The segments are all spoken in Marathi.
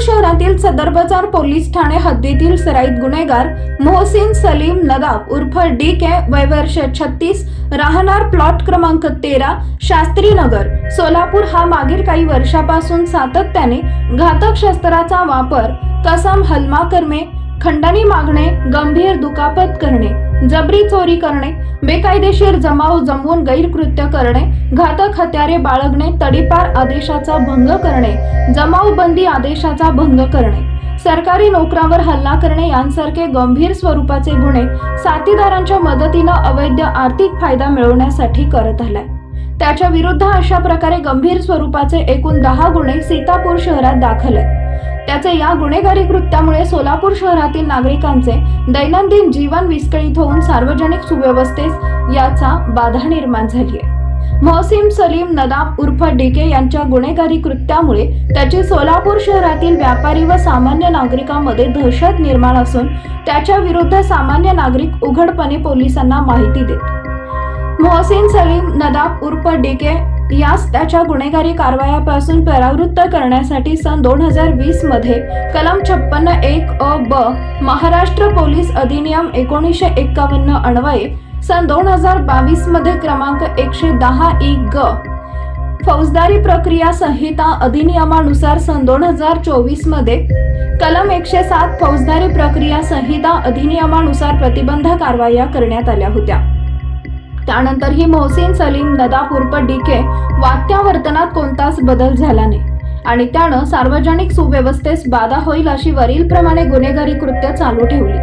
शहरातील सदर बाजार पोलीस ठाणे हद्दीतील सराईत गुन्हेगार मोहसिन सलीम नदाब उर्फ DK वय वर्ष 36 राहणार प्लॉट क्रमांक 13 शास्त्री नगर सोलापूर हा मागील काही वर्षापासून सातत्याने घातक शस्त्राचा वापर, कसम हल्ला करणे, खंडणी मागणे, गंभीर दुखापत करणे, जबरी चोरी करणे, बेकायदेशीर जमाव जमवून गैरकृत्य करणे, घातक हत्यारे बाळगणे, तडीपार आदेशाचा भंग करणे, जमावबंदी आदेशाचा भंग करणे, सरकारी नोकरांवर हल्ला करणे यांसारखे गंभीर स्वरूपाचे गुन्हे साथीदारांच्या मदतीने अवैध आर्थिक फायदा मिळवण्यासाठी करत आलाय। त्याच्या विरुद्ध अशा प्रकारे गंभीर स्वरूपाचे एकूण 10 गुन्हे सीतापूर शहरात दाखल आहेत। त्याचे या गुन्हेगारी कृत्यामुळे सोलापूर शहरातील नागरिकांचे दैनंदिन जीवन विस्कळीत होऊन सार्वजनिक सुव्यवस्थेस याचा बाधा निर्माण झाली आहे। मोहसिन सलीम नदाब उर्फ DK यांच्या गुन्हेगारी कृत्यामुळे त्याची सोलापूर शहरातील व्यापारी व सामान्य नागरिकांमध्ये दहशत निर्माण असून त्याच्या विरुद्ध सामान्य नागरिक उघडपणे पोलिसांना माहिती देत। मोहसिन सलीम नदाब उर्फ DK यास त्याच्या गुन्हेगारी कारवायापासून परावृत्त करण्यासाठी सन 2020 मध्ये कलम 56(1)(a)(ब) महाराष्ट्र पोलीस अधिनियम 1951 अन्वये सन 2022 मध्ये क्रमांक 110(e)(g) फौजदारी प्रक्रिया संहिता अधिनियमानुसार सन 2024 मध्ये कलम 107 फौजदारी प्रक्रिया संहिता अधिनियमानुसार प्रतिबंध कारवाया करण्यात आल्या होत्या। त्यानंतर ही मोहसिन सलीम नदाब उर्फ DK वागत्या वर्तनात कोणताच बदल झाला नाही आणि त्यानं सार्वजनिक सुव्यवस्थेस बाधा होईल अशी वरील प्रमाणे गुन्हेगारी कृत्य चालू ठेवली।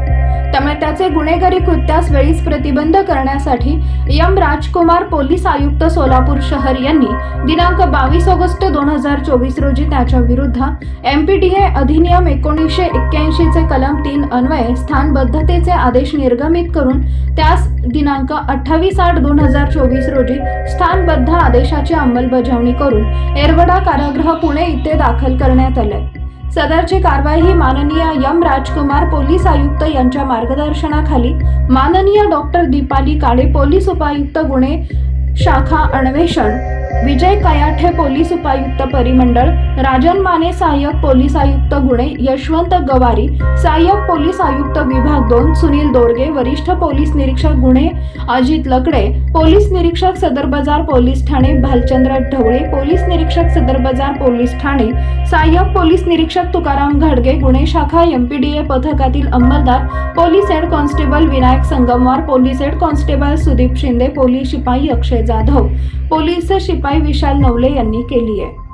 त्यामुळे त्याचे गुन्हेगारी कृत्यास वेळीच प्रतिबंध करण्यासाठी M राजकुमार पोलीस आयुक्त सोलापूर शहर यांनी दिनांक 22 ऑगस्ट 2024 रोजी त्याच्या विरुद्ध MPDA अधिनियम 1981 चे कलम 3 अन्वये स्थानबद्धतेचे आदेश निर्गमित करून त्यास दिनांक 28/8/2024 रोजी स्थानबद्ध आदेशाची अंमलबजावणी करून येरवडा कारागृह पुणे इथे दाखल करण्यात आले। सदरची कारवाई ही माननीय M राजकुमार पोलीस आयुक्त यांच्या मार्गदर्शनाखाली माननीय डॉक्टर दीपाली काळे पोलीस उपायुक्त गुन्हे शाखा अन्वेषण, विजय कयाठे पोलीस उपायुक्त परिमंडळ, राजन माने सहाय्यक पोलीस आयुक्त गुन्हे, यशवंत गवारी सहाय्यक पोलीस आयुक्त विभाग 2, सुनील दोरगे वरिष्ठ पोलीस निरीक्षक गुन्हे, अजित लकडे पोलीस निरीक्षक सदर बाजार पोलीस ठाणे, भालचंद्र ढवळे पोलीस निरीक्षक सदर बाजार पोलीस ठाणे, सहाय्यक पोलीस निरीक्षक तुकाराम घाडगे गुन्हे शाखा MPDA पथकातील अंमलदार police head constable Vinayak Sangamwar, police head constable Sudeep Shinde, police शिपाई अक्षय जाधव, पोलीस शिपाई विशाल नवले यांनी केली आहे।